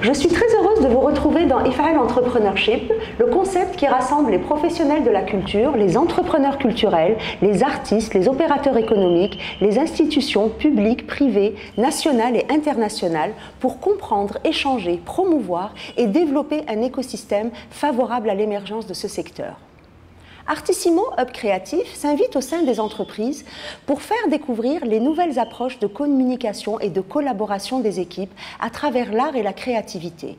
Je suis très heureuse de vous retrouver dans IFAL Entrepreneurship, le concept qui rassemble les professionnels de la culture, les entrepreneurs culturels, les artistes, les opérateurs économiques, les institutions publiques, privées, nationales et internationales pour comprendre, échanger, promouvoir et développer un écosystème favorable à l'émergence de ce secteur. Artissimo Hub Créatif s'invite au sein des entreprises pour faire découvrir les nouvelles approches de communication et de collaboration des équipes à travers l'art et la créativité,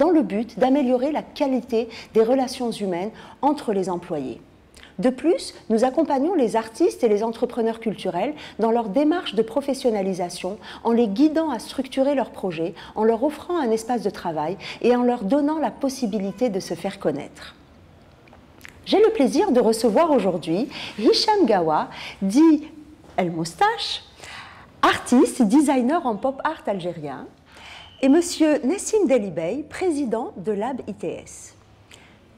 dans le but d'améliorer la qualité des relations humaines entre les employés. De plus, nous accompagnons les artistes et les entrepreneurs culturels dans leur démarche de professionnalisation en les guidant à structurer leurs projets, en leur offrant un espace de travail et en leur donnant la possibilité de se faire connaître. J'ai le plaisir de recevoir aujourd'hui Hicham Gawa, dit El Moustache, artiste, designer en pop art algérien, et monsieur Nessim Delibey, président de Lab ITS.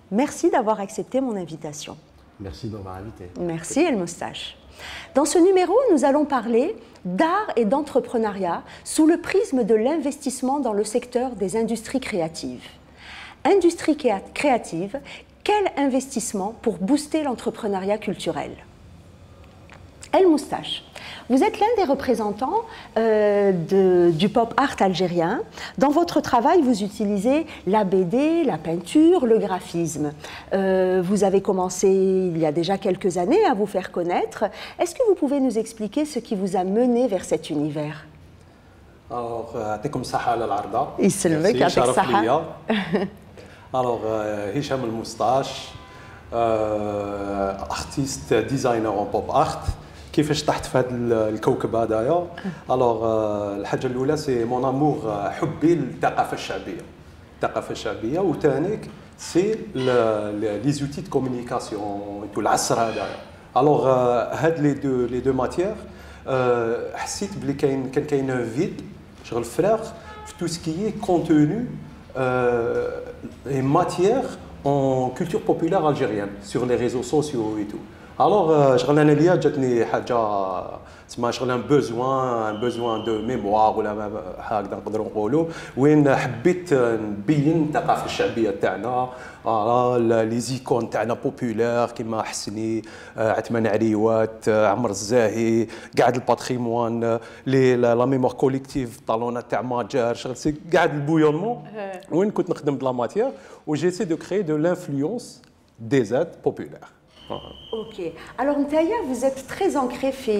Merci d'avoir accepté mon invitation. Merci de m'avoir invité. Merci El Moustache. Dans ce numéro, nous allons parler d'art et d'entrepreneuriat sous le prisme de l'investissement dans le secteur des industries créatives. Industrie créative, quel investissement pour booster l'entrepreneuriat culturel? El Moustache, vous êtes l'un des représentants du pop art algérien. Dans votre travail, vous utilisez la BD, la peinture, le graphisme. Vous avez commencé il y a déjà quelques années à vous faire connaître. Est-ce que vous pouvez nous expliquer ce qui vous a mené vers cet univers? Alors, يعطيكم الصحة على العرضة. يسلمك يعطيك الصحة. Alors, Hicham El Moustache, artiste, designer en pop art. كيفاش طحت في هذا الكوكب هذايا؟ alors الحاجة الأولى سي مون امور حبي للثقافة الشعبية. الثقافة الشعبية وثانيك سي لي زوتي دو كومونيكاسيون العصر هذايا. alors هاد لي دو ماتيير حسيت بلي كان كاين فيد شغل فراغ في تو سكي كونتوني et matière en culture populaire algérienne sur les réseaux sociaux et tout. Alors, شغل انا ليا جاتني حاجه تسمى شغل ان بوزوان دو ميموار ولا هكذا نقدروا نقولوا وين حبيت نبين الثقافه الشعبيه تاعنا لي زيكون تاعنا بوبولير كيما حسني عثمان عريوات عمر الزاهي قاعد الباتريموان لي لا ميموار كوليكتيف طالونات تاع ماجر شغل سي قاعد البويونمون وين كنت نخدم بلا ماتيير و جيسي دو كريي دو لانفلونس دي زاد بوبولير. Ok. Alors, Ntaya, vous êtes très ancré chez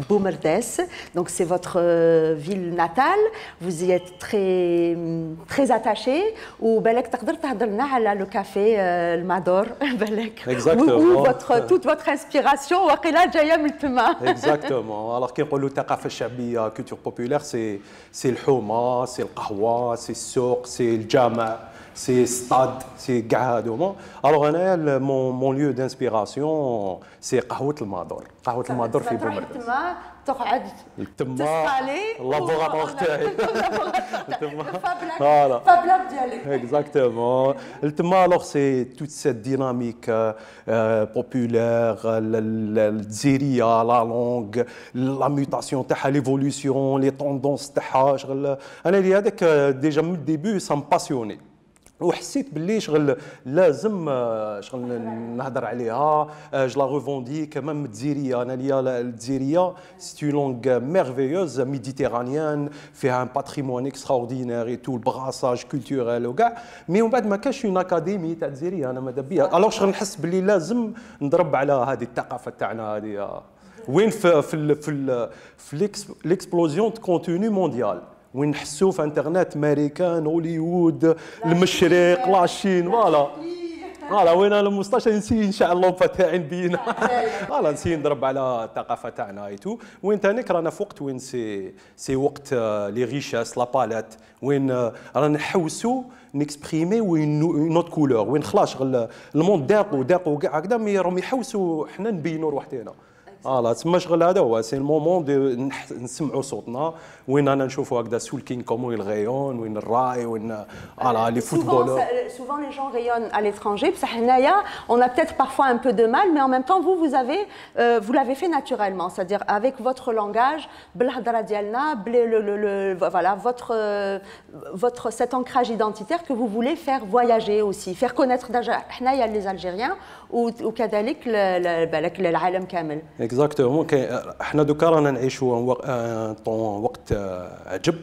Boumerdes, donc c'est votre ville natale. Vous y êtes très attaché. Ou Belek تقدر تهضرنا على le café le Mador, Belek. Exactement. Où toute votre inspiration وقيلا جاية من تما. Exactement. Alors كي نقولوا الثقافة الشعبية culture populaire c'est الحومة, c'est القهوة, c'est السوق, c'est الجامع. C'est stade, c'est Gahadouma. Alors, mon lieu d'inspiration, c'est Qahwat el-Mador. Qahwat el-Mador في بومرداس. تقعد تسالي اللابوراتوار تاعي فاب لاب ديالك. Exactement. التما alors c'est toute cette dynamique populaire, الجزيرية, la langue, la mutation تاعها, l'évolution, les tendances تاعها. أنا اللي هذاك déjà من الديبي ça me passionnait. وحسيت باللي شغل لازم شغل نهضر عليها جو لا ريفونديك ميم الجزيريه انا ليا الجزيريه سي اون لونغ ميرفيوز ميديتيرانيان فيها ان باتريمون اكستراوردينير اي تو البراساج كولتوريل وكاع مي ومن بعد ما كاش اون اكاديمي تاع الجزيريه انا ماذا بيا الوغ شغل نحس باللي لازم نضرب على هذه الثقافه تاعنا هذه وين في ليكسبلوزيون دو كونتوني مونديال وين نحسوا في انترنت امريكان هوليوود المشرق لاشين فوالا وين انا المستشفى نسي ان شاء الله تاعي نبين فوالا نسي نضرب على الثقافه تاعنا ايتو وين ثاني رانا في وقت وين سي وقت لي ريشاس لا باليت وين رانا نحوسوا نكسبريمي وين نوت كولور وين خلاص شغل الموند داقوا كاع هكذا مي راهم يحوسوا حنا نبينوا روحنا فوالا تما شغل هذا هو سي المومون دو نسمعوا صوتنا وين انا نشوفوا هكذا سولكين كومون الغيون وين الراي وين فوالا لي فوتبولور. Souvent les gens rayonnent à l'étranger, بصح هنايا on a peut-être parfois un peu de mal, mais en même temps vous l'avez fait naturellement, c'est-à-dire avec votre langage, بالهضره ديالنا, voilà votre cet ancrage identitaire que vous voulez faire voyager aussi, faire connaître حنايا les Algériens وكذلك العالم كامل. Exactement. احنا دوكا رانا نعيشوا وقت عجب.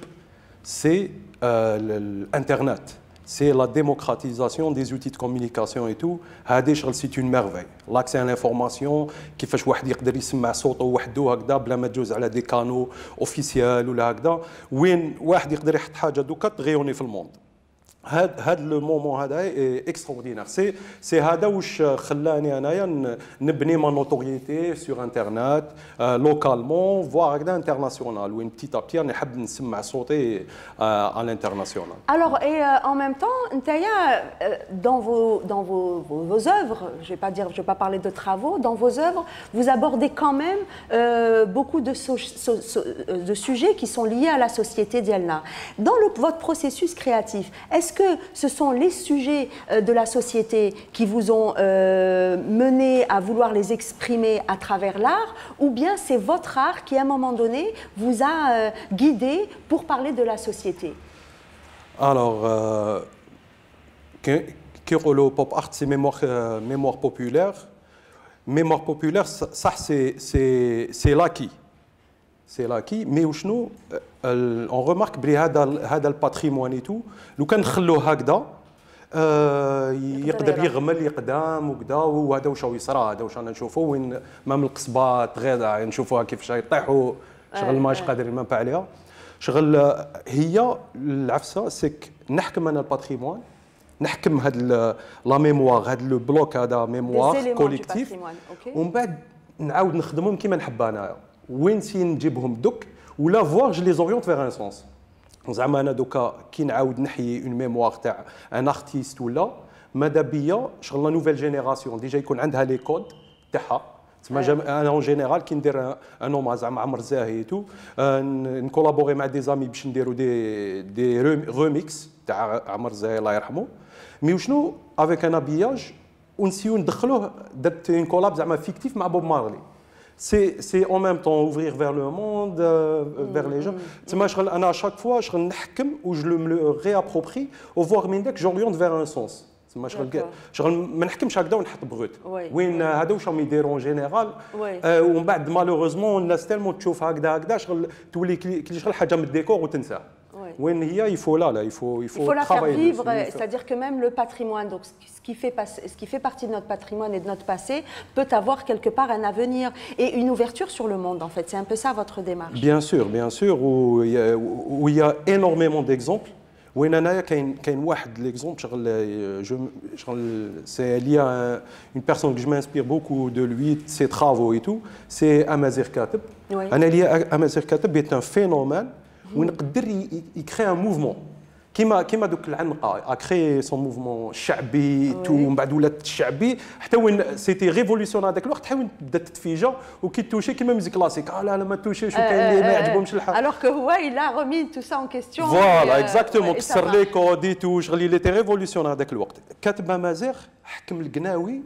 سي الانترنت. C'est la démocratisation des outils de communication et tout. هذه شغل c'est une merveille. L'accès à l'information كيفاش واحد يقدر يسمع صوته وحده هكذا بلا ما تجوز على دي كانو اوفيسيال ولا هكذا وين واحد يقدر يحط حاجه دوكا تغيوني في الموند. هذا لو مومون هذا اكستراوردينير سي هذا واش خلاني انايا نبني ما نوتوريتي سور انترنت لوكالمون فوار هكذا انترناسيونال وين بتيت ا بتي نحب نسمع صوتي à l'international. Alors et en même temps Ntaya dans vos œuvres, je vais pas parler de travaux, dans vos œuvres vous abordez quand même beaucoup de sujets qui sont liés à la société d'Yelna. Dans votre processus créatif, est-ce que ce sont les sujets de la société qui vous ont mené à vouloir les exprimer à travers l'art, ou bien c'est votre art qui, à un moment donné, vous a guidé pour parler de la société? Alors, le pop art, c'est mémoire populaire. Mémoire populaire, ça c'est l'acquis. C'est l'acquis, mais on remarque que هذا الباتريمون et tout, لو كان نخلوه هكذا يقدر يغمل يقدام وكذا وهذا واش هو يصرى هذا واش انا نشوفوا وين مام القصبات غير نشوفوها كيفاش يطيحوا شغل ماش قادرين ما عليها شغل هي العفسه سيك نحكم انا الباتريمون نحكم هاد لا ميموار هاد لو بلوك هذا ميموار كوليكتيف ومن بعد نعاود نخدمهم كيما نحب انايا وين سي نجيبهم دوك ولا فواغ جو لي زوريونت فيغ ان سونس زعما انا دوكا كي نعاود نحيي اون ميموار تاع ان ارتيست ولا ماذا بيا شغل لا نوفيل جينيراسيون ديجا يكون عندها لي كود تاعها تسمى انا اون جينيرال كي ندير ان اوما زعما عمر زاهي تو نكولابوري مع دي زامي باش نديرو دي ريميكس تاع عمر زاهي الله يرحمه مي وشنو افيك ان ابياج ونسيو ندخلوه درت اون كولاب زعما فيكتيف مع بوب مارلي. C'est en même temps ouvrir vers le monde, vers les gens. À chaque fois, je me le réapproprie, au voir que j'oriente vers un sens. Je ne نحكمش هكذا ونحط بغوت. وين هذا واش راهم يديروا en général. ومن بعد malheureusement الناس tellement تشوف هكذا شغل تولي كي شغل حاجه من الديكور وتنسى. وين هي il faut la faire vivre, c'est-à-dire que même le patrimoine, donc ce qui fait partie de notre patrimoine et de notre passé, peut avoir quelque part un avenir et une ouverture sur le monde en fait. C'est un peu ça votre démarche. Bien sûr, où il y a énormément d'exemples. وين انايا كاين واحد l'exemple c'est lié à une personne que je m'inspire beaucoup de lui, de ses travaux et tout, c'est Amazir Kateb. انا لي Amazir Kateb est un phénomène ونقدر يكري ان موفمون كيما دوك العنقه كري سون موفمون شعبي تو من بعد ولات الشعبي حتى وين سيتي ريفوليسيون هذاك الوقت حتى وين بدات تتفيجا وكي توشي كيما ميوزيك كلاسيك لا ما توشيش وكاين اللي ما يعجبهمش الحال alors que هو il a remis tout ça en question فوالا اكزاكتومون كسر لي كود تو شغل لي تي ريفوليسيون هذاك الوقت كاتب مازيغ حكم القناوي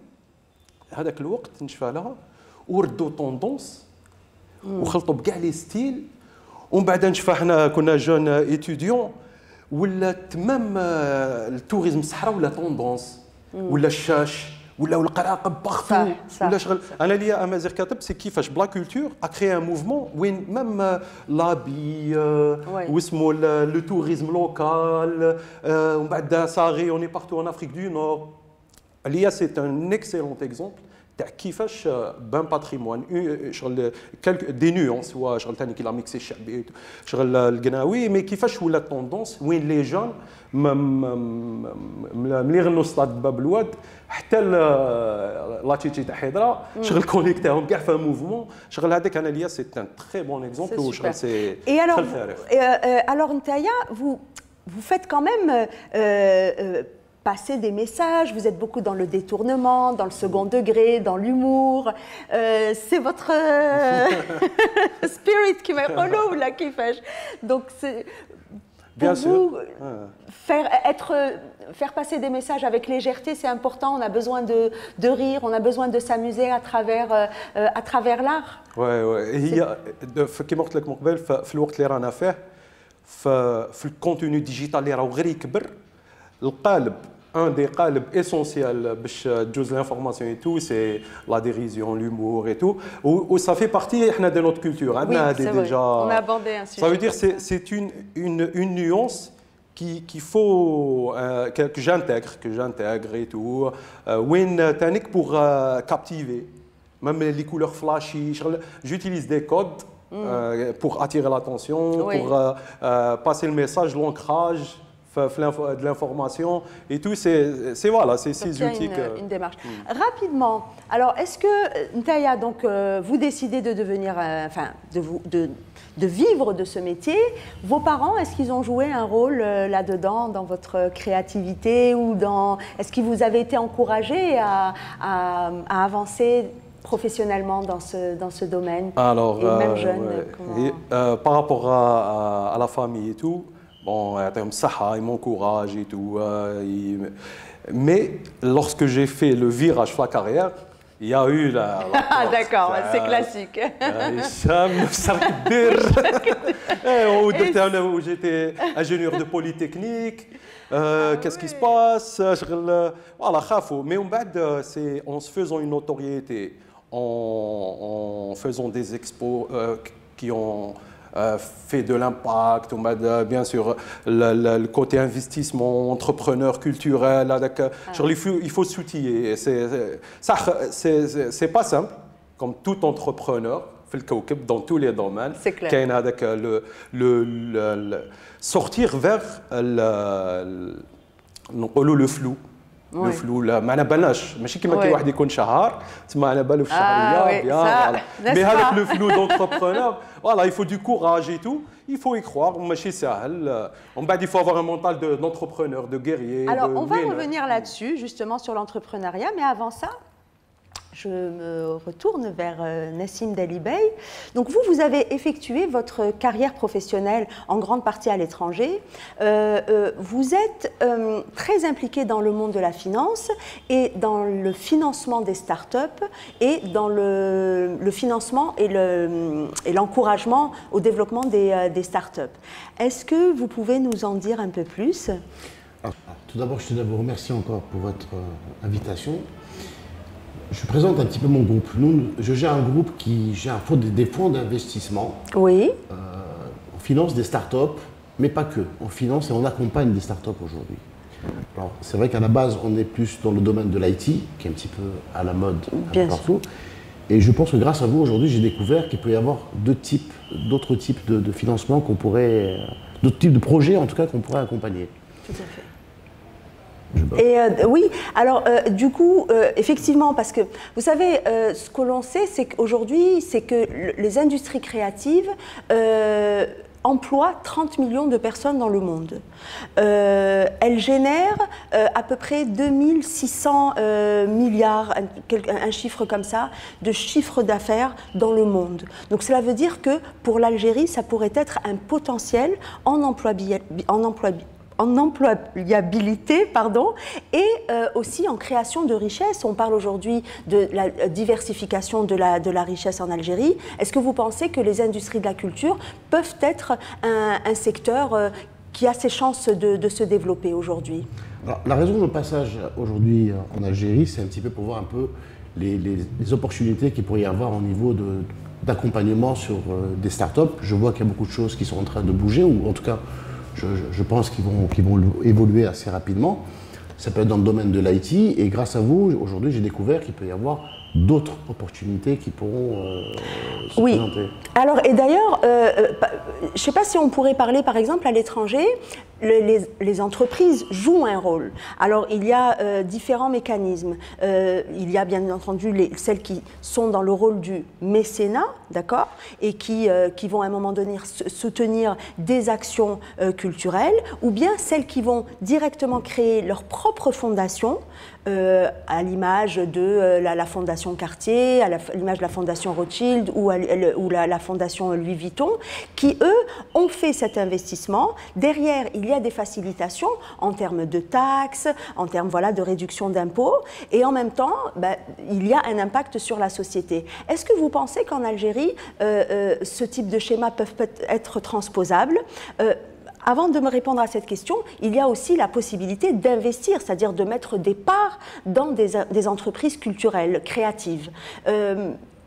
هذاك الوقت نشفى لها وردوا طوندونس وخلطوا بكاع لي ستيل ومن بعد نشوف حنا كنا جون ايتوديون ولا تمام التوريزم الصحراء ولا طوندونس ولا الشاش ولا القراقب بارتو ولا شغل انا ليا امازيغ كاتب سي كيفاش بلا كولتور ا كريي ان موفمون وين ميم لابي واسمو لو توريزم لوكال ومن بعد صاغي اوني بارتو ان افريك دو نور ليا سي ان اكسيلونت اكزومبل تاع كيفاش بان باتريمون شغل دي نيونس هو شغل ثاني كي لا ميكسي الشعبي شغل القناوي مي كيفاش ولا طوندونس وين لي جون ملي غنوا ستاد باب الواد حتى لا تشيتشي تاع حيدره شغل كونيكتاهم كاع في موفمون شغل هذاك انا ليا سي ان تري بون اكزومبل وشغل سي alors Ntaya vous faites quand même passer des messages, vous êtes beaucoup dans le détournement, dans le second degré, dans l'humour. C'est votre spirit qui m'a relou là qui fait. Donc c'est Bien sûr. Faire passer des messages avec légèreté, c'est important. On a besoin de rire, on a besoin de s'amuser à travers l'art. Ouais. هي كيما قلت لك من قبل في الوقت اللي رانا فيه في الكونتوني ديجيتال اللي راهو غير يكبر القالب un des قالب essentiels باش تجوز l'information et tout c'est la dérision, l'humour et tout ou ça fait partie احنا de notre culture. Oui, c'est vrai. On a abordé un sujet. Ça veut dire c'est une nuance qu'il faut que j'intègre et tout وين تانيك pour captiver même les couleurs flashy. J'utilise des codes pour attirer l'attention, oui. Pour passer le message, l'ancrage de l'information et tout. C'est voilà, c'est ces outils. Une démarche. Rapidement, alors est-ce que Ntaya, donc vous décidez de devenir, enfin de vivre de ce métier. Vos parents, est-ce qu'ils ont joué un rôle là-dedans dans votre créativité ou est-ce que vous avez été encouragé à avancer professionnellement dans ce domaine? Alors, et même jeune, par rapport à la famille et tout, bon, ils m'encouragent et tout. Mais lorsque j'ai fait le virage de la carrière, il y a eu la d'accord, c'est classique. J'étais ingénieur de polytechnique. Qu'est-ce qui se passe? Voilà, mais en se faisant une notoriété, en faisant des expos qui ont fait de l'impact, bien sûr le côté investissement, entrepreneur culturel, il faut s'outiller. C'est pas simple, comme tout entrepreneur, dans tous les domaines. C'est clair. Sortir vers le flou. Le flou لا ما انا بالناش ماشي كيما كي واحد يكون شهر تسمى انا بالو في الشهريه بيان mais avec le flou d'entrepreneur voilà il faut du courage et tout il faut y croire ماشي ساهل من بعد il faut avoir un mental d'entrepreneur de guerrier. Alors on va revenir là-dessus justement sur l'entrepreneuriat, mais avant ça je me retourne vers Nassim Dalibey. Donc vous avez effectué votre carrière professionnelle en grande partie à l'étranger. Vous êtes très impliqué dans le monde de la finance et dans le financement des startups et dans le financement et l'encouragement au développement des startups. Est-ce que vous pouvez nous en dire un peu plus? Tout d'abord, je tenais à vous remercier encore pour votre invitation. Je présente un petit peu mon groupe. Je gère un groupe qui gère des fonds d'investissement. Oui. On finance des startups, mais pas que. On finance et on accompagne des startups aujourd'hui. Alors, c'est vrai qu'à la base, on est plus dans le domaine de l'IT, qui est un petit peu à la mode partout. Et je pense que grâce à vous, aujourd'hui, j'ai découvert qu'il peut y avoir d'autres types de financement qu'on pourrait, d'autres types de projets en tout cas qu'on pourrait accompagner. Tout à fait. Et oui, alors du coup, effectivement, parce que vous savez, ce que l'on sait, c'est qu'aujourd'hui, c'est que les industries créatives emploient 30 millions de personnes dans le monde. Elles génèrent à peu près 2600 milliards, un chiffre comme ça, de chiffre d'affaires dans le monde. Donc cela veut dire que pour l'Algérie, ça pourrait être un potentiel en employabilité, et aussi en création de richesse. On parle aujourd'hui de la diversification de la richesse en Algérie. Est-ce que vous pensez que les industries de la culture peuvent être un secteur qui a ses chances de se développer aujourd'hui? La raison de mon passage aujourd'hui en Algérie, c'est un petit peu pour voir un peu les opportunités qu'il pourrait y avoir au niveau d'accompagnement sur des startups. Je vois qu'il y a beaucoup de choses qui sont en train de bouger, ou en tout cas, je pense qu'ils vont évoluer assez rapidement. Ça peut être dans le domaine de l'IT, et grâce à vous, aujourd'hui, j'ai découvert qu'il peut y avoir d'autres opportunités qui pourront se présenter. Alors, et d'ailleurs, je ne sais pas si on pourrait parler, par exemple, à l'étranger, les entreprises jouent un rôle. Alors, il y a différents mécanismes. Il y a bien entendu celles qui sont dans le rôle du mécénat, d'accord, et qui vont à un moment donné soutenir des actions culturelles, ou bien celles qui vont directement créer leur propre fondation, à l'image de la Fondation Cartier, à l'image de la Fondation Rothschild ou la Fondation Louis Vuitton, qui, eux, ont fait cet investissement. Derrière, il y a des facilitations en termes de taxes, en termes de réduction d'impôts, et en même temps, il y a un impact sur la société. Est-ce que vous pensez qu'en Algérie, ce type de schéma peuvent être transposables? Avant de me répondre à cette question, il y a aussi la possibilité d'investir, c'est-à-dire de mettre des parts dans des entreprises culturelles, créatives.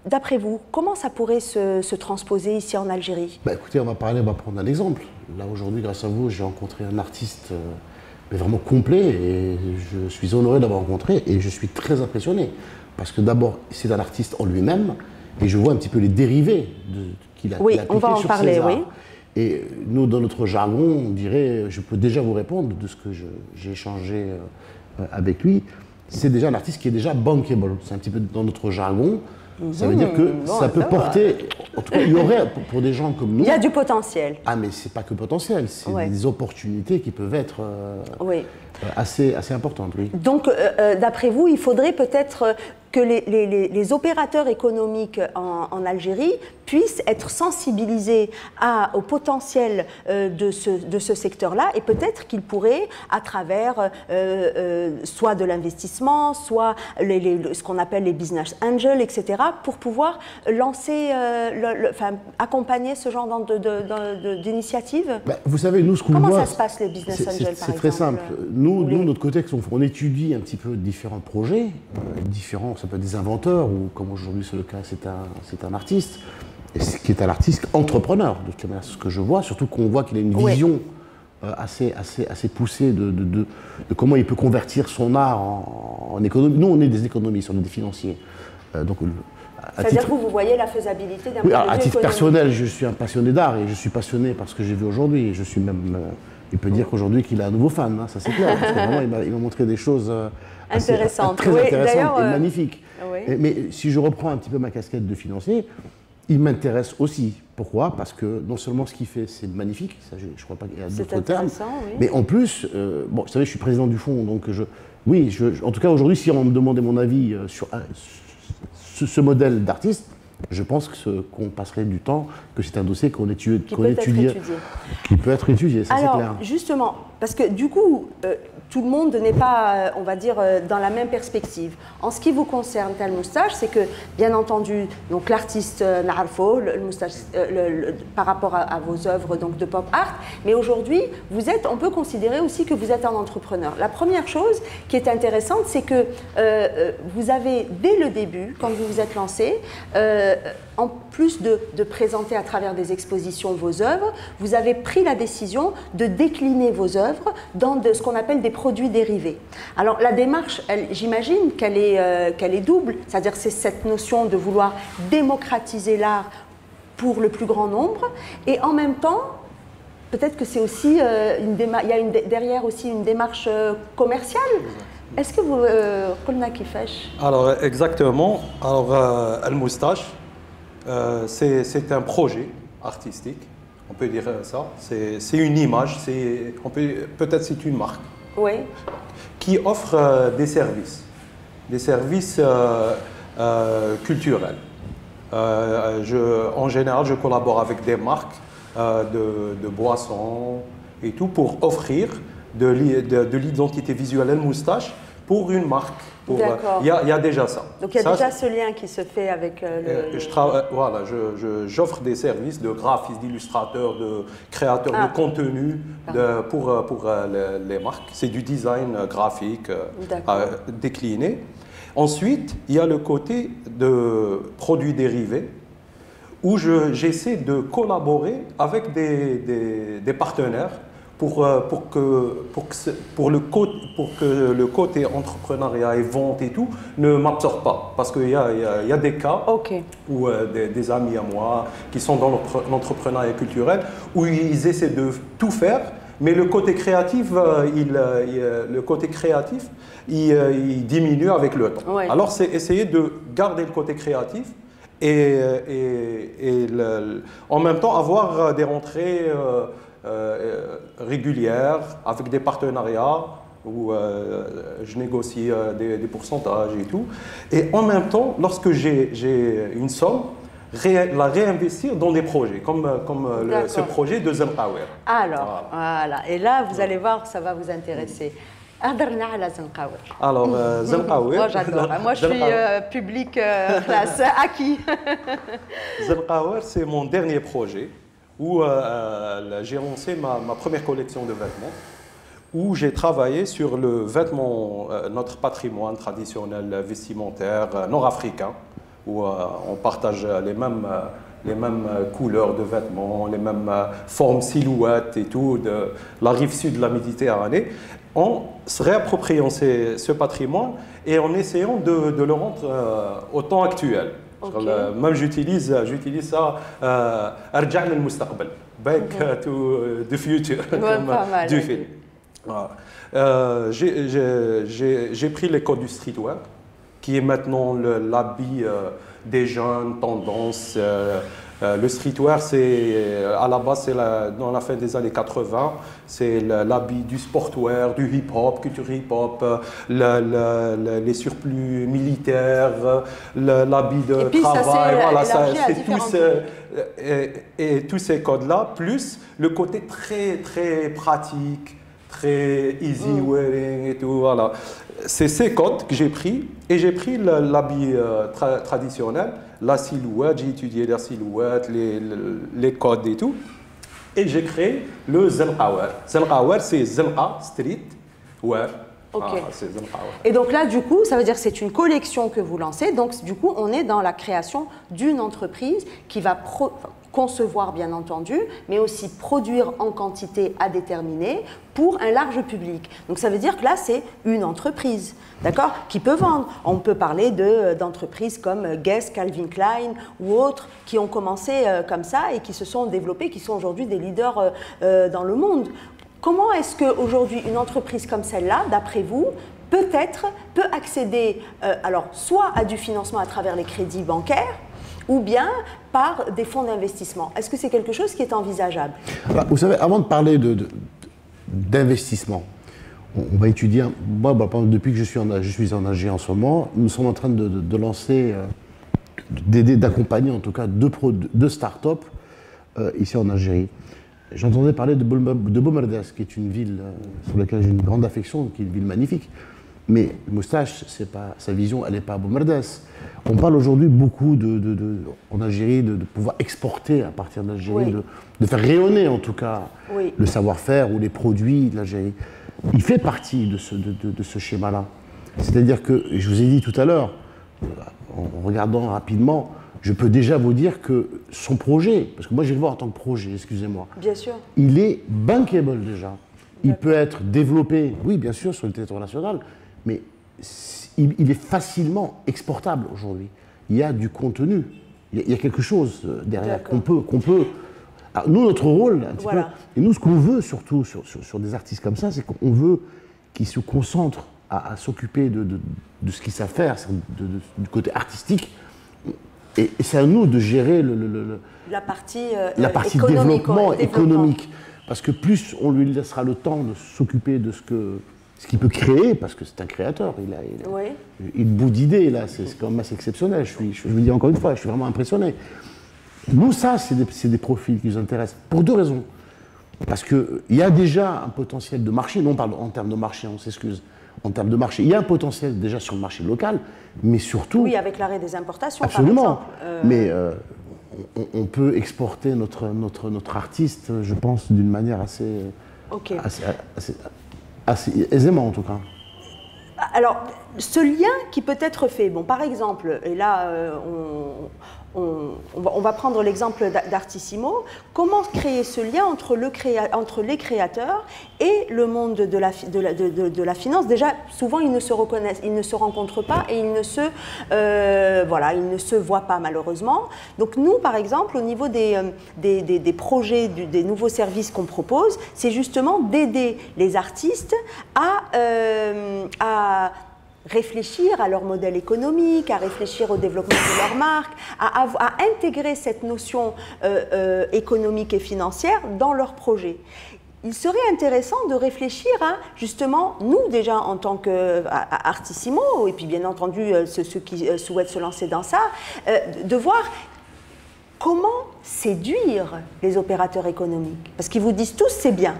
D'après vous, comment ça pourrait se transposer ici en Algérie? Écoutez, on va prendre un exemple. Là, aujourd'hui, grâce à vous, j'ai rencontré un artiste mais vraiment complet et je suis honoré d'avoir rencontré et je suis très impressionné. Parce que d'abord, c'est un artiste en lui-même et je vois un petit peu les dérivés qu'il a Oui, on va en parler, oui. Et nous, dans notre jargon, on dirait, je peux déjà vous répondre de ce que j'ai échangé avec lui, c'est déjà un artiste qui est déjà bankable. C'est un petit peu dans notre jargon. Ça veut dire que ça peut porter, en tout cas, il y aurait, pour des gens comme nous... Il y a du potentiel. Ah, mais c'est pas que potentiel, c'est des opportunités qui peuvent être assez importantes, oui. Donc, d'après vous, il faudrait peut-être que les opérateurs économiques en Algérie puissent être sensibilisés au potentiel de ce secteur-là, et peut-être qu'ils pourraient, à travers soit de l'investissement, soit ce qu'on appelle les business angels, etc., pour pouvoir lancer, accompagner ce genre d'initiative. Vous savez, nous, ce qu'on voit... Comment ça se passe, les business angels, par exemple? C'est très simple. Nous, de notre côté, on étudie un petit peu différents projets, ça peut être des inventeurs, ou comme aujourd'hui c'est le cas, c'est un artiste, qui est un artiste entrepreneur, de toute manière, ce que je vois, surtout qu'on voit qu'il a une vision assez poussée de comment il peut convertir son art en économie. Nous, on est des économistes, on est des financiers. C'est-à-dire que vous voyez la faisabilité d'un point de vue économique. À titre personnel, je suis un passionné d'art et je suis passionné par ce que j'ai vu aujourd'hui. Je suis même... il peut dire qu'aujourd'hui qu'il a un nouveau fan, hein, ça c'est clair. Parce que vraiment, il m'a montré des choses intéressantes, très intéressantes et magnifiques. Oui. Mais si je reprends un petit peu ma casquette de financier, il m'intéresse aussi. Pourquoi? Parce que non seulement ce qu'il fait, c'est magnifique, ça, je ne crois pas qu'il y a d'autres termes, mais en plus, vous savez, je suis président du fonds, donc en tout cas aujourd'hui, si on me demandait mon avis sur ce modèle d'artiste, je pense qu'on passerait du temps, que c'est un dossier qui peut être étudié, ça c'est clair. Alors, justement, parce que du coup, tout le monde n'est pas, on va dire, dans la même perspective. En ce qui vous concerne, Tal Moustache, c'est que, bien entendu, donc l'artiste Narfo, le Moustache, par rapport à vos œuvres donc, de pop art, mais aujourd'hui, on peut considérer aussi que vous êtes un entrepreneur. La première chose qui est intéressante, c'est que vous avez, dès le début, quand vous vous êtes lancé, en plus de présenter à travers des expositions vos œuvres, vous avez pris la décision de décliner vos œuvres dans ce qu'on appelle des produits dérivés. Alors la démarche, j'imagine qu'elle est double, c'est-à-dire c'est cette notion de vouloir démocratiser l'art pour le plus grand nombre, et en même temps, peut-être que c'est aussi il y a derrière aussi une démarche commerciale. Est-ce que vous... Alors exactement, Al Moustache, c'est un projet artistique, on peut dire ça. C'est une image, peut-être c'est une marque qui offre des services culturels. En général, je collabore avec des marques de boissons et tout pour offrir de l'identité visuelle Al Moustache pour une marque. Il y a déjà ça. Donc il y a déjà ce lien qui se fait avec j'offre des services de graphistes, d'illustrateurs, de créateurs de contenu pour les marques. C'est du design graphique décliné. Ensuite, il y a le côté de produits dérivés où j'essaie de collaborer avec des partenaires pour que le côté entrepreneuriat et vente et tout ne m'absorbe pas. Parce qu'il y a des cas où des amis à moi qui sont dans l'entrepreneuriat culturel où ils essaient de tout faire, Mais le côté créatif, il diminue avec le temps. Ouais. Alors, c'est essayer de garder le côté créatif et en même temps avoir des rentrées régulières avec des partenariats où je négocie des pourcentages et tout. Et en même temps, lorsque j'ai une somme, la réinvestir dans des projets, comme ce projet de Zenqawer. Alors, voilà. Et là, vous allez voir, ça va vous intéresser. Alors, Zenqawer. Moi, j'adore. Moi, je suis public classe acquis. Zenqawer, c'est mon dernier projet où j'ai lancé ma première collection de vêtements, où j'ai travaillé sur le vêtement, notre patrimoine traditionnel vestimentaire nord-africain, où on partage les mêmes couleurs de vêtements, les mêmes formes, silhouettes et tout, de la rive sud de la Méditerranée, en se réappropriant ce patrimoine et en essayant de le rendre au temps actuel. Okay. Même j'utilise ça, Arja' al-Mustaqbal, Back to the Future, comme du film. Voilà. J'ai pris les codes du streetwear, qui est maintenant l'habit des jeunes, tendance. Le streetwear, à la base, c'est dans la fin des années 80, c'est l'habit du sportwear, du hip-hop, culture hip-hop, les surplus militaires, l'habit de travail. Voilà, c'est tous ces codes-là, plus le côté très, très pratique, très easy wearing et tout, voilà. C'est ces codes que j'ai pris, et j'ai pris l'habit traditionnel, la silhouette, j'ai étudié la silhouette, les codes et tout, et j'ai créé le Zenqawer. Zenqawer, c'est Zenqa Street Wear. Okay. Et donc là, du coup, ça veut dire que c'est une collection que vous lancez. Donc, du coup, on est dans la création d'une entreprise qui va concevoir, bien entendu, mais aussi produire en quantité à déterminer pour un large public. Donc, ça veut dire que là, c'est une entreprise, d'accord, qui peut vendre. On peut parler d'entreprises comme Guess, Calvin Klein ou autres qui ont commencé comme ça et qui se sont développées, qui sont aujourd'hui des leaders dans le monde. Comment est-ce qu'aujourd'hui, une entreprise comme celle-là, d'après vous, peut-être peut accéder alors, soit à du financement à travers les crédits bancaires ou bien par des fonds d'investissement? Est-ce que c'est quelque chose qui est envisageable? Vous savez, avant de parler d'investissement, on va étudier. Moi, depuis que je suis en Algérie en ce moment, nous sommes en train de lancer, d'accompagner en tout cas deux start-up ici en Algérie. J'entendais parler de Boumerdès, qui est une ville sur laquelle j'ai une grande affection, qui est une ville magnifique. Mais Moustache, sa vision, elle n'est pas à Boumerdès. On parle aujourd'hui beaucoup en Algérie de pouvoir exporter à partir de l'Algérie, oui. de faire rayonner en tout cas oui. le savoir-faire ou les produits de l'Algérie. Il fait partie de ce schéma-là. C'est-à-dire que, je vous ai dit tout à l'heure, en regardant rapidement, je peux déjà vous dire que son projet, parce que moi je vais le voir en tant que projet, excusez-moi. Bien sûr. Il est bankable déjà. Il peut être développé, oui bien sûr, sur le territoire national, mais il est facilement exportable aujourd'hui. Il y a du contenu, il y a quelque chose derrière qu'on peut. Alors, nous, notre rôle, voilà. Et nous ce qu'on veut surtout sur des artistes comme ça, c'est qu'on veut qu'ils se concentrent à s'occuper de ce qu'ils savent faire, du côté artistique. Et c'est à nous de gérer la partie développement économique. Parce que plus on lui laissera le temps de s'occuper de ce qu'il peut créer, parce que c'est un créateur, il a une bout d'idées, là, c'est quand même assez exceptionnel. Je vous dis encore une fois, je suis vraiment impressionné. Nous, ça, c'est des profils qui nous intéressent, pour deux raisons. Parce qu'il y a déjà un potentiel de marché, non, pardon, en termes de marché, on s'excuse. En termes de marché, il y a un potentiel déjà sur le marché local, mais surtout... Oui, avec l'arrêt des importations, absolument. par exemple. Mais on peut exporter notre artiste, je pense, d'une manière assez aisément, en tout cas. Alors, ce lien qui peut être fait, bon, par exemple, et là, on va prendre l'exemple d'Artissimo. Comment créer ce lien entre les créateurs et le monde de la finance? Déjà, souvent, ils ne se reconnaissent, ils ne se rencontrent pas et ils ne se voient pas, malheureusement. Donc nous, par exemple, au niveau des projets, des nouveaux services qu'on propose, c'est justement d'aider les artistes à réfléchir à leur modèle économique, à réfléchir au développement de leur marque, à intégrer cette notion économique et financière dans leurs projets. Il serait intéressant de réfléchir à, justement, nous déjà en tant qu'Artissimo, et puis bien entendu ceux qui souhaitent se lancer dans ça, de voir comment séduire les opérateurs économiques. Parce qu'ils vous disent tous c'est bien.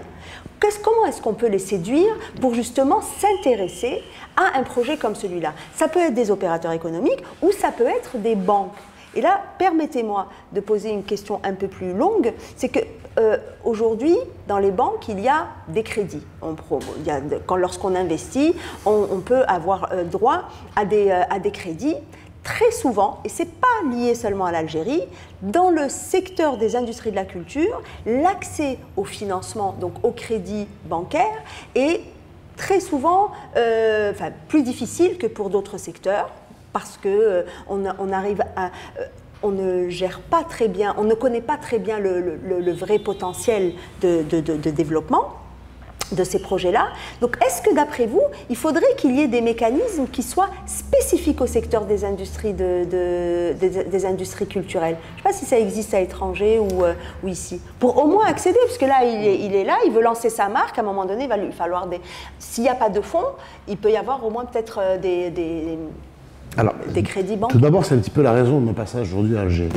Comment est-ce qu'on peut les séduire pour justement s'intéresser à un projet comme celui-là? Ça peut être des opérateurs économiques ou ça peut être des banques. Et là, permettez-moi de poser une question un peu plus longue, c'est que aujourd'hui, dans les banques, il y a des crédits. Lorsqu'on investit, on peut avoir droit à des crédits. Très souvent, et ce n'est pas lié seulement à l'Algérie, dans le secteur des industries de la culture, l'accès au financement, donc au crédit bancaire, est très souvent plus difficile que pour d'autres secteurs, parce qu'on on ne gère pas très bien, on ne connaît pas très bien le vrai potentiel de développement de ces projets-là. Donc, est-ce que d'après vous, il faudrait qu'il y ait des mécanismes qui soient spécifiques au secteur des industries, des industries culturelles? Je ne sais pas si ça existe à l'étranger ou ici. Pour au moins accéder, parce que là, il est là, il veut lancer sa marque, à un moment donné, il va lui falloir s'il n'y a pas de fonds, il peut y avoir au moins peut-être des crédits bancaires. Tout d'abord, c'est un petit peu la raison de mon passage aujourd'hui à Alger.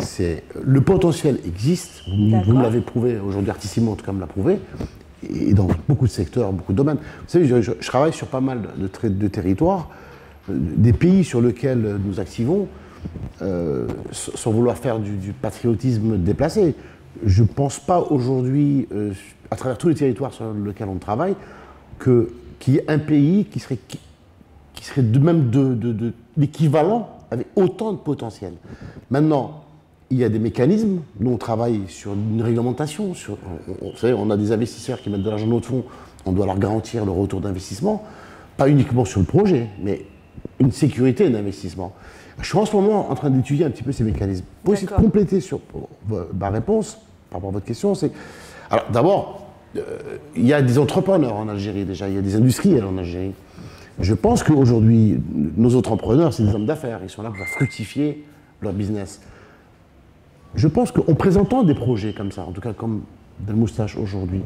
Le potentiel existe, vous me l'avez prouvé aujourd'hui, Artissimo en tout cas me l'a prouvé, et dans beaucoup de secteurs, beaucoup de domaines. Vous savez, je travaille sur pas mal de territoires, des pays sur lesquels nous activons, sans vouloir faire du patriotisme déplacé. Je ne pense pas aujourd'hui, à travers tous les territoires sur lesquels on travaille, qu'il y ait un pays qui serait de même de l'équivalent avec autant de potentiel. Maintenant, il y a des mécanismes. Nous, on travaille sur une réglementation. Vous savez, on a des investisseurs qui mettent de l'argent dans notre fonds. On doit leur garantir le retour d'investissement. Pas uniquement sur le projet, mais une sécurité d'investissement. Je suis en ce moment en train d'étudier un petit peu ces mécanismes. Pour essayer de compléter sur ma réponse par rapport à votre question, c'est... Alors, d'abord, il y a des entrepreneurs en Algérie déjà. Il y a des industriels en Algérie. Je pense qu'aujourd'hui, nos entrepreneurs, c'est des hommes d'affaires. Ils sont là pour fructifier leur business. Je pense qu'en présentant des projets comme ça, en tout cas comme Delmoustache aujourd'hui,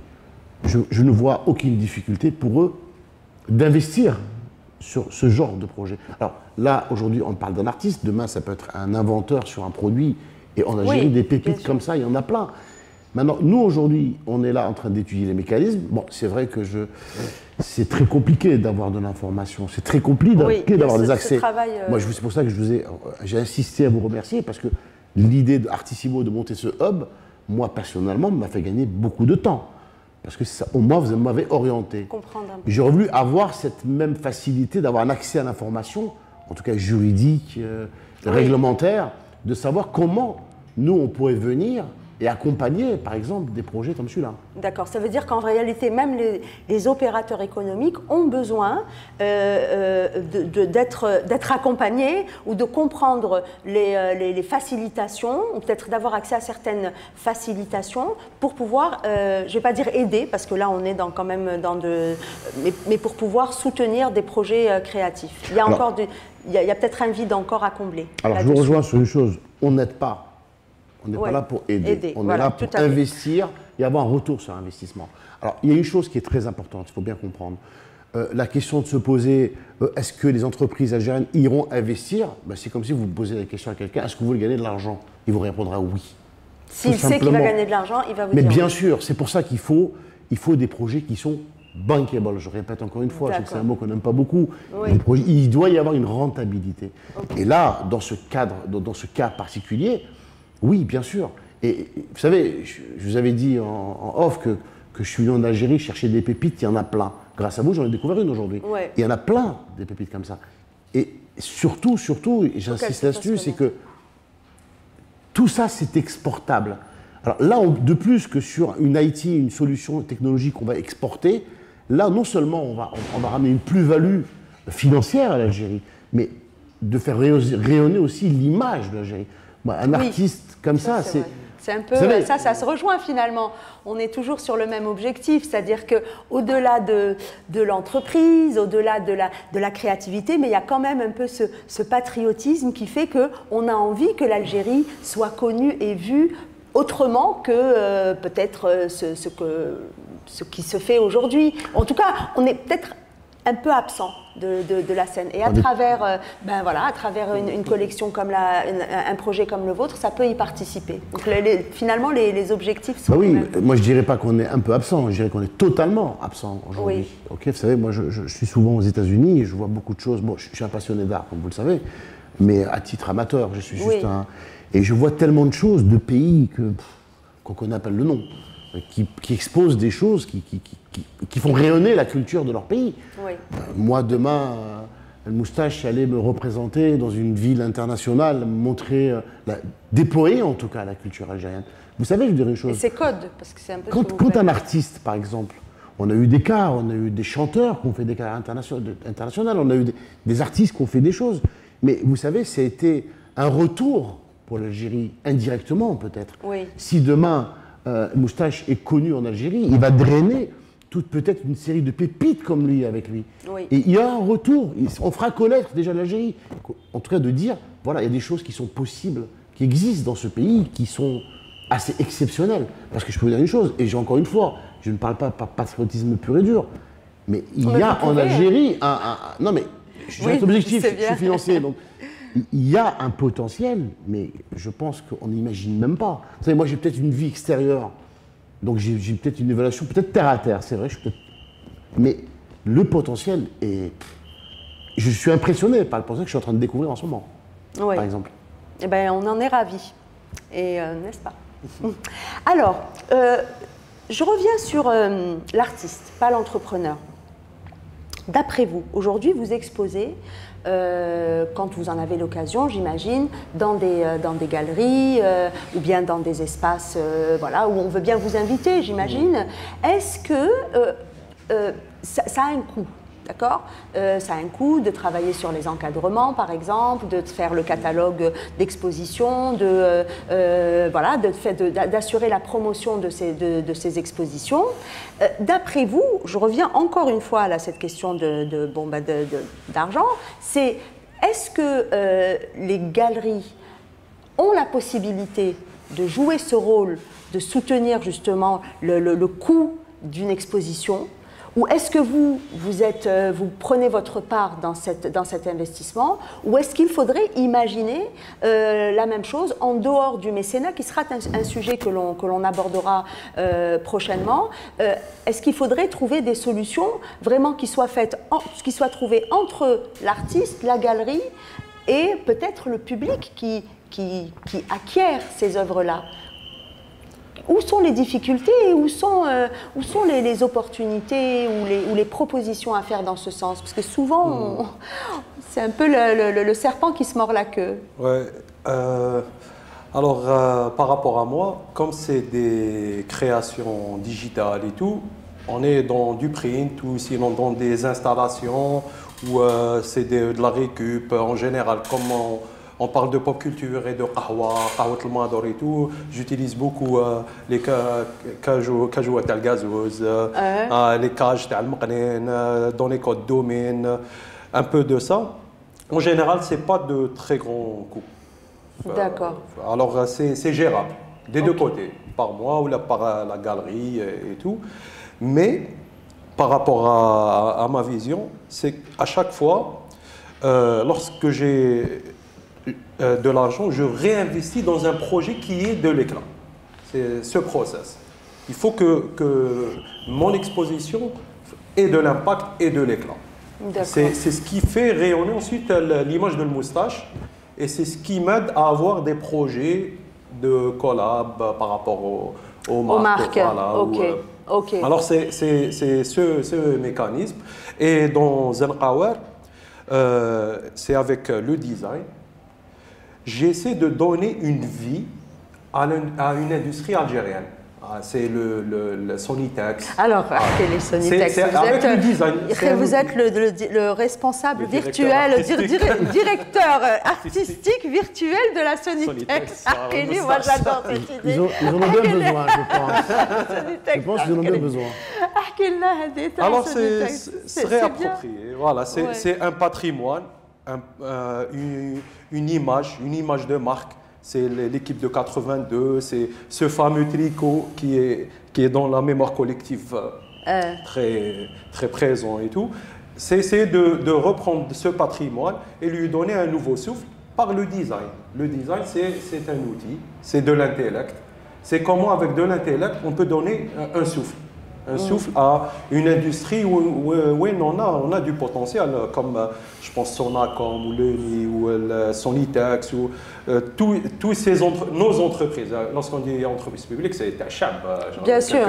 je ne vois aucune difficulté pour eux d'investir sur ce genre de projet. Alors là, aujourd'hui, on parle d'un artiste, demain, ça peut être un inventeur sur un produit, et en Algérie, des pépites comme ça, il y en a plein. Maintenant, nous, aujourd'hui, on est là en train d'étudier les mécanismes. Bon, c'est vrai que c'est très compliqué d'avoir de l'information, c'est très compliqué d'avoir des accès. Moi, c'est pour ça que j'ai insisté à vous remercier, parce que l'idée d'Artissimo de monter ce hub, moi personnellement, m'a fait gagner beaucoup de temps. Parce que au moins, vous m'avez orienté. J'aurais voulu avoir cette même facilité d'avoir un accès à l'information, en tout cas juridique, réglementaire, de savoir comment nous, on pourrait venir et accompagner, par exemple, des projets comme celui-là. D'accord. Ça veut dire qu'en réalité, même les opérateurs économiques ont besoin d'être accompagnés ou de comprendre les facilitations, ou peut-être d'avoir accès à certaines facilitations pour pouvoir, je ne vais pas dire aider, parce que là, on est quand même dans mais pour pouvoir soutenir des projets créatifs. Il y a il y a peut-être un vide encore à combler. Alors, je vous rejoins sur une chose. On n'aide pas. On n'est pas là pour aider. On est là pour investir et avoir un retour sur investissement. Alors, il y a une chose qui est très importante, il faut bien comprendre. La question de se poser, est-ce que les entreprises algériennes iront investir? C'est comme si vous posez la question à quelqu'un, est-ce que vous voulez gagner de l'argent? Il vous répondra oui. S'il sait qu'il va gagner de l'argent, il va vous dire oui. Mais bien oui. sûr, c'est pour ça qu'il faut des projets qui sont bankable. Je répète encore une fois, je sais que c'est un mot qu'on n'aime pas beaucoup. Oui. Il doit y avoir une rentabilité. Okay. Et là, dans ce cas particulier, oui, bien sûr. Et vous savez, je vous avais dit en off que je suis venu en Algérie chercher des pépites, il y en a plein. Grâce à vous, j'en ai découvert une aujourd'hui. Ouais. Il y en a plein des pépites comme ça. Et surtout, et j'insiste là-dessus, c'est que tout ça, c'est exportable. Alors là, de plus que sur une IT, une solution technologique qu'on va exporter, là, non seulement on va ramener une plus-value financière à l'Algérie, mais de faire rayonner aussi l'image de l'Algérie. Un artiste comme ça, c'est... C'est un peu, ça se rejoint finalement. On est toujours sur le même objectif, c'est-à-dire qu'au-delà de l'entreprise, au-delà de la créativité, mais il y a quand même un peu ce patriotisme qui fait qu'on a envie que l'Algérie soit connue et vue autrement que peut-être ce qui se fait aujourd'hui. En tout cas, on est peut-être un peu absent de la scène. Et à travers, à travers une collection comme un projet comme le vôtre, ça peut y participer. Donc finalement, les objectifs sont... oui, moi je ne dirais pas qu'on est un peu absent, je dirais qu'on est totalement absent aujourd'hui. Oui. Okay, vous savez, moi je suis souvent aux États-Unis et je vois beaucoup de choses. Bon, je suis un passionné d'art, comme vous le savez, mais à titre amateur, je suis juste un... Et je vois tellement de choses, de pays qu'on appelle le nom, qui exposent des choses qui font rayonner la culture de leur pays. Oui. Moi, demain, El Moustache allait me représenter dans une ville internationale, montrer, déployer en tout cas la culture algérienne. Vous savez, je dirais une chose. Et c'est code, parce que c'est un peu... Quand un artiste, par exemple, on a eu des cas, on a eu des chanteurs qui ont fait des cas internationaux, on a eu des artistes qui ont fait des choses. Mais vous savez, ça a été un retour pour l'Algérie, indirectement peut-être. Oui. Si demain, Moustache est connu en Algérie, il va drainer peut-être une série de pépites comme lui avec lui. Oui. Et il y a un retour, on fera connaître déjà l'Algérie. En tout cas de dire, voilà, il y a des choses qui sont possibles, qui existent dans ce pays, qui sont assez exceptionnelles. Parce que je peux vous dire une chose, et j'ai encore une fois, je ne parle pas par patriotisme pur et dur, mais il y a en Algérie non mais, je suis objectif, je suis financier, donc il y a un potentiel, mais je pense qu'on n'imagine même pas. Vous savez, moi j'ai peut-être une vie extérieure, donc j'ai peut-être une évaluation, peut-être terre à terre, c'est vrai, mais le potentiel est... Je suis impressionné par le potentiel que je suis en train de découvrir en ce moment, par exemple. Eh bien, on en est ravis, et n'est-ce pas? Alors, je reviens sur l'artiste, pas l'entrepreneur. D'après vous, aujourd'hui, vous exposez, quand vous en avez l'occasion, j'imagine, dans des galeries ou bien dans des espaces voilà, où on veut bien vous inviter, j'imagine. Est-ce que ça a un coût? D'accord, ça a un coût de travailler sur les encadrements, par exemple, de faire le catalogue d'expositions, voilà, d'assurer la promotion de ces expositions. D'après vous, je reviens encore une fois à cette question d'argent, c'est est-ce que les galeries ont la possibilité de jouer ce rôle, de soutenir justement le coût d'une exposition? Ou est-ce que vous prenez votre part dans cet investissement? Ou est-ce qu'il faudrait imaginer la même chose en dehors du mécénat, qui sera un sujet que l'on abordera prochainement? Est-ce qu'il faudrait trouver des solutions vraiment qui soient trouvées entre l'artiste, la galerie et peut-être le public qui acquiert ces œuvres-là? Où sont les difficultés et où sont les opportunités ou les propositions à faire dans ce sens? Parce que souvent, c'est un peu le serpent qui se mord la queue. Ouais. Alors, par rapport à moi, comme c'est des créations digitales et tout, on est dans du print ou sinon dans des installations où c'est de la récup en général. Comme on parle de pop culture et de qahwa al-mador et tout. J'utilise beaucoup les cajouat al-gazouz, les cages al-maqnin, dans les codes domaine, un peu de ça. En général, ce n'est pas de très grands coûts. D'accord. Alors, c'est gérable, des deux côtés, par moi ou par la galerie et tout. Mais, par rapport à ma vision, c'est qu'à chaque fois, lorsque j'ai de l'argent, je réinvestis dans un projet qui est de l'éclat. C'est ce process. Il faut que mon exposition ait de l'impact et de l'éclat. C'est ce qui fait rayonner ensuite l'image de le Moustache et c'est ce qui m'aide à avoir des projets de collab par rapport aux marques. Voilà, okay. Alors c'est ce mécanisme. Et dans El Qawer, c'est avec le design. J'essaie de donner une vie à une industrie algérienne. C'est le Sonitex. Alors, les Sonitex, vous êtes le responsable virtuel, directeur artistique virtuel de la Sonitex. Moi j'adore cette idée. Ils en ont bien besoin, je pense. Je pense qu'ils en ont bien besoin. Alors, c'est réapproprié. Voilà, c'est un patrimoine, une image de marque. C'est l'équipe de 82, c'est ce fameux tricot qui est dans la mémoire collective très, très présent et tout. C'est essayer de reprendre ce patrimoine et lui donner un nouveau souffle par le design. Le design, c'est un outil, c'est de l'intellect. C'est comment, avec de l'intellect, on peut donner un souffle. Un souffle à une industrie où on a du potentiel, comme je pense Sonacom ou Leni ou Sonitex ou tous nos entreprises. Lorsqu'on dit entreprise publique, c'est Tachab, bien sûr.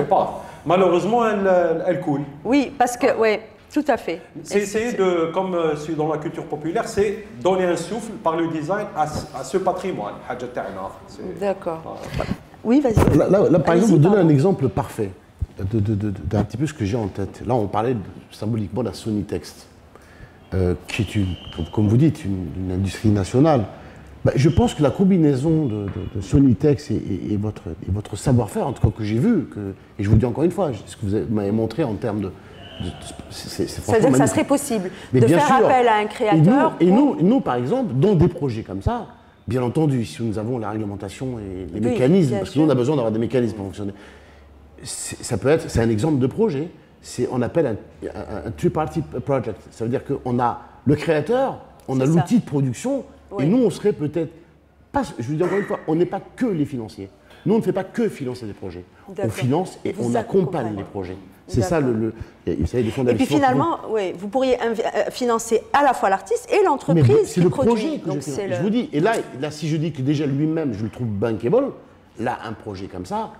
Malheureusement, elle coule. Oui, parce que, oui, tout à fait. C'est essayer de, comme dans la culture populaire, c'est donner un souffle par le design à ce patrimoine. D'accord. Oui, vas-y. Là, par exemple, vous donnez un exemple parfait d'un petit peu ce que j'ai en tête. Là, on parlait symboliquement de la Sonitex, qui est, comme vous dites, une industrie nationale. Je pense que la combinaison de Sonitex et votre savoir-faire, en tout cas que j'ai vu, et je vous dis encore une fois, ce que vous m'avez montré en termes de c'est-à-dire que ça serait possible de faire appel à un créateur. Et nous, par exemple, dans des projets comme ça, bien entendu, si nous avons la réglementation et les mécanismes, parce que nous, on a besoin d'avoir des mécanismes pour fonctionner. C'est un exemple de projet. On appelle un tripartite project. Ça veut dire qu'on a le créateur, on a l'outil de production, et nous, on serait peut-être pas. Je vous dis encore une fois, on n'est pas que les financiers. Nous, on ne fait pas que financer des projets. On finance et on accompagne les projets. C'est ça vous savez, les fonds d'investissement. Et puis finalement, vous pourriez financer à la fois l'artiste et l'entreprise qui produit. C'est le projet que je vous dis. Et là, si je dis que déjà lui-même, je le trouve bankable, là, un projet comme ça.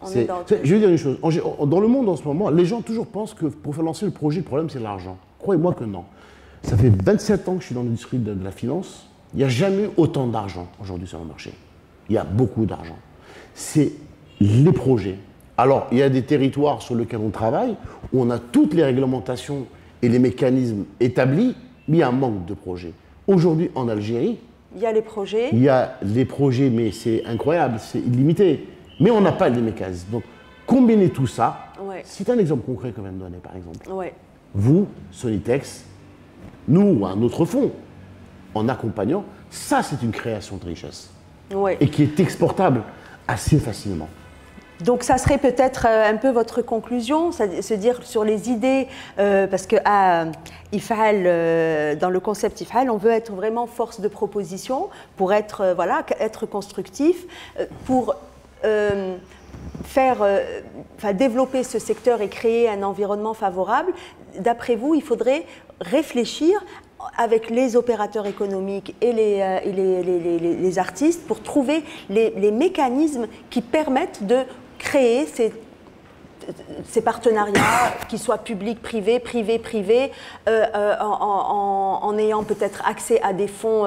Je vais dire une chose. Dans le monde en ce moment, les gens toujours pensent que pour faire lancer le projet, le problème c'est l'argent. Croyez-moi que non. Ça fait 27 ans que je suis dans l'industrie de la finance. Il n'y a jamais eu autant d'argent aujourd'hui sur le marché. Il y a beaucoup d'argent. C'est les projets. Alors, il y a des territoires sur lesquels on travaille, où on a toutes les réglementations et les mécanismes établis, mais il y a un manque de projets. Aujourd'hui, en Algérie, il y a les projets. Il y a les projets, mais c'est incroyable, c'est illimité. Mais on n'a pas les mécanismes. Donc, combiner tout ça, c'est un exemple concret que je viens de donner, par exemple. Vous, Sonitex, nous ou un autre fonds, en accompagnant, ça, c'est une création de richesse. Et qui est exportable assez facilement. Donc ça serait peut-être un peu votre conclusion, se dire sur les idées, parce qu'à IFAL, dans le concept IFAL, on veut être vraiment force de proposition pour être, être constructif, pour développer ce secteur et créer un environnement favorable. D'après vous, il faudrait réfléchir avec les opérateurs économiques et les artistes pour trouver les mécanismes qui permettent de créer ces partenariats, qu'ils soient publics-privés, privés-privés, en ayant peut-être accès à des fonds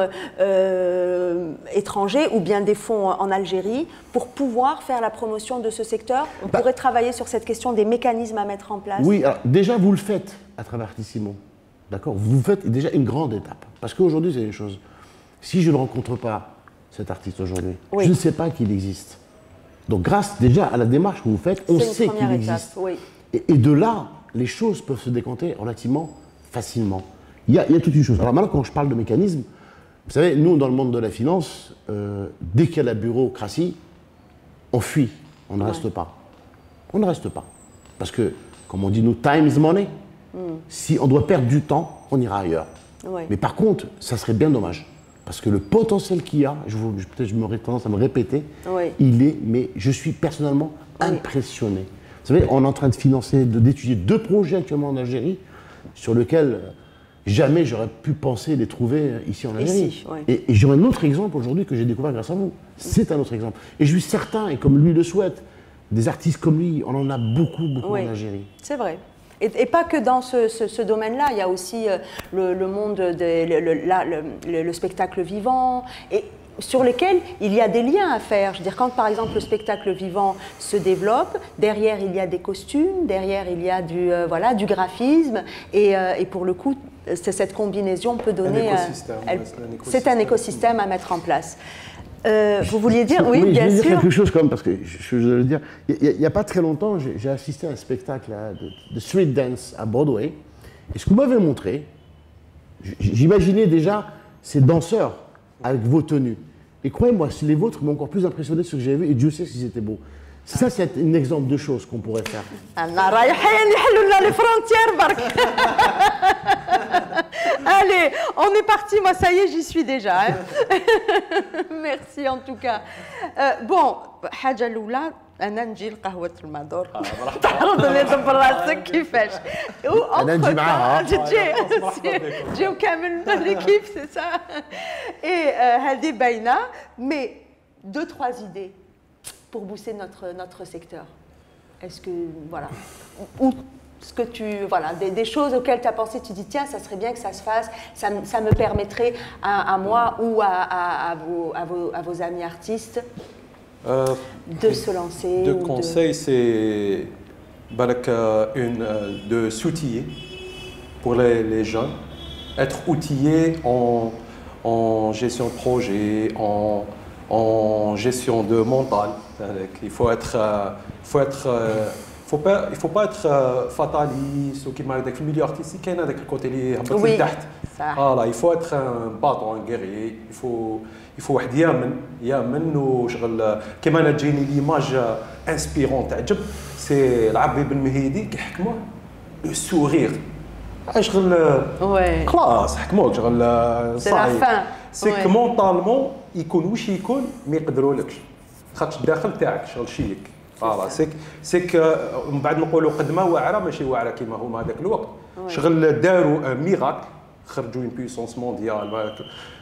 étrangers ou bien des fonds en Algérie, pour pouvoir faire la promotion de ce secteur. On pourrait travailler sur cette question des mécanismes à mettre en place. Oui, alors, déjà vous le faites à travers Artissimo. D'accord ? Vous faites déjà une grande étape. Parce qu'aujourd'hui, c'est une chose. Si je ne rencontre pas cet artiste aujourd'hui, je ne sais pas qu'il existe. Donc, grâce déjà à la démarche que vous faites, on sait qu'il existe. Et de là, les choses peuvent se décanter relativement facilement. Il y a toute une chose. Alors maintenant, quand je parle de mécanisme, vous savez, nous, dans le monde de la finance, dès qu'il y a la bureaucratie, on fuit, on ne reste pas. On ne reste pas. Parce que, comme on dit, nous, time is money. Si on doit perdre du temps, on ira ailleurs. Mais par contre, ça serait bien dommage. Parce que le potentiel qu'il y a, peut-être je m'aurais tendance à me répéter, il est, mais je suis personnellement impressionné. Vous savez, on est en train de financer, d'étudier 2 projets actuellement en Algérie, sur lesquels jamais j'aurais pu penser les trouver ici en Algérie. Et j'ai un autre exemple aujourd'hui que j'ai découvert grâce à vous. C'est un autre exemple. Et je suis certain, et comme lui le souhaite, des artistes comme lui, on en a beaucoup en Algérie. C'est vrai. Et pas que dans ce domaine-là, il y a aussi le monde, le spectacle vivant. Et sur lesquels il y a des liens à faire. Je veux dire, quand par exemple le spectacle vivant se développe, derrière il y a des costumes, derrière il y a du graphisme, et pour le coup, cette combinaison peut donner... C'est un écosystème à mettre en place. Vous vouliez dire, oui, bien sûr. Je veux dire quelque chose comme, parce que je veux le dire, il n'y a pas très longtemps, j'ai assisté à un spectacle de street dance à Broadway, et ce que vous m'avez montré, j'imaginais déjà ces danseurs avec vos tenues. Et croyez-moi, les vôtres m'ont encore plus impressionné sur ce que j'ai vu, et Dieu sait s'ils étaient beaux. Ça, c'est un exemple de choses qu'on pourrait faire. Les frontières, allez, on est parti. Moi, ça y est, j'y suis déjà. Hein. Merci en tout cas. Bon, حاجة الأولى أنا نجي لقهوة المادور. تعرض لي ضب راسك كيفاش. أنا نجي معاها. جيو كامل l'équipe, c'est ça. Et هذه باينة, mais 2-3 idées pour booster notre secteur. Est-ce que, voilà, ou ce que tu, voilà, des choses auxquelles tu as pensé, tu dis, tiens, ça serait bien que ça se fasse, ça me permettrait à moi ou à vos amis artistes de se lancer. Deux conseils, c'est de s'outiller pour les jeunes, être outillés en gestion de projet, en gestion de mental. Il faut pas être fataliste ou qui m'a dit que le milieu artistique il y a un côté li هبط لتحت. Voilà, il faut être un battant, un guerrier. Il faut واحد يامن وشغل كيما انا تجيني ليماج انسبيرون تعجب سي العبي بن مهيدي كيحكموه لو سورير شغل خلاص حكموك شغل صايب سي كو مونطالمون يكون واش يكون ما يقدرولكش خاطش الداخل تاعك شغل شيك فوالا سيك من بعد نقولوا قدمه واعره ماشي واعره كيما هما هذاك الوقت شغل داروا ميراكل خرجوا اون بويسونس مونديال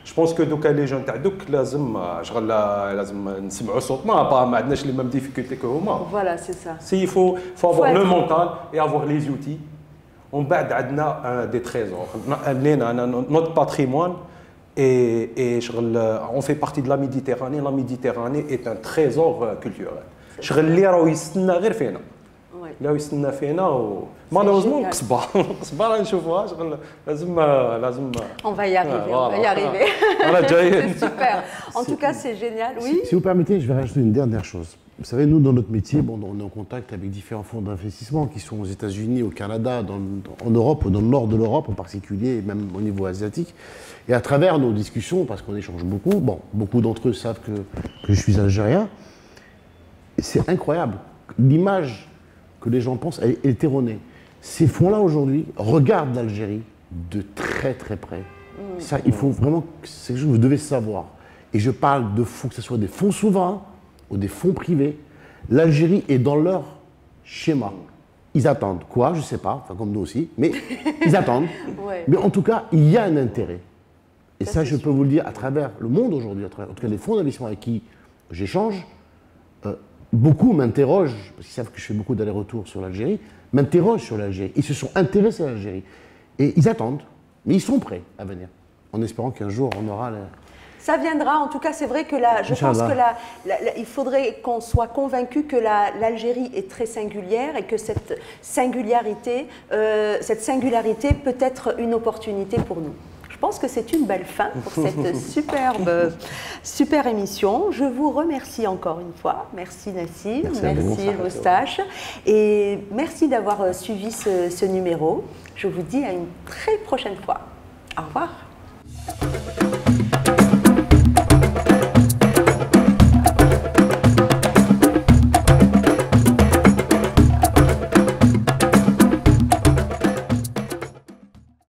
جو بونس كو دوكا لي جون تاع دوك لازم شغل لازم نسمعوا صوتنا ما عندناش لي ميم ديفيكولتي كو هما فوالا سي سا سي فو افوار لو مونتال اي افوار لي زوتي ومن بعد عندنا دي تريزور لينا نوت باتريمون et on fait partie de la Méditerranée. La Méditerranée est un trésor culturel. اللي راهو يستنى غير فينا. لا يستنى فينا malheureusement قصبه نشوفوها شغل لازم on va y arriver, on va y arriver. C'est super. En tout cas, c'est génial. Oui. Si vous permettez, je vais rajouter une dernière chose. Vous savez, nous, dans notre métier, bon, on est en contact avec différents fonds d'investissement qui sont aux États-Unis, au Canada, en Europe, dans le nord de l'Europe en particulier, et même au niveau asiatique. Et à travers nos discussions, parce qu'on échange beaucoup, bon, beaucoup d'entre eux savent que je suis algérien. C'est incroyable. L'image que les gens pensent, elle est erronée. Ces fonds-là, aujourd'hui, regardent l'Algérie de très très près. Ça, il faut vraiment, c'est quelque chose que vous devez savoir. Et je parle de fonds, que ce soit des fonds souverains ou des fonds privés. L'Algérie est dans leur schéma. Ils attendent quoi? Je ne sais pas, enfin comme nous aussi, mais ils attendent. Ouais. Mais en tout cas, il y a un intérêt. Et ça je peux vous le dire à travers le monde aujourd'hui, en tout cas les fonds d'investissement avec qui j'échange, beaucoup m'interrogent, parce qu'ils savent que je fais beaucoup d'allers-retours sur l'Algérie, m'interrogent sur l'Algérie. Ils se sont intéressés à l'Algérie. Et ils attendent, mais ils sont prêts à venir, en espérant qu'un jour on aura... Ça viendra, en tout cas c'est vrai que je pense que il faudrait qu'on soit convaincu que l'Algérie est très singulière et que cette singularité peut être une opportunité pour nous. Je pense que c'est une belle fin pour cette super émission. Je vous remercie encore une fois. Merci Nassim, merci Eustache. Et merci d'avoir suivi ce numéro. Je vous dis à une très prochaine fois. Au revoir.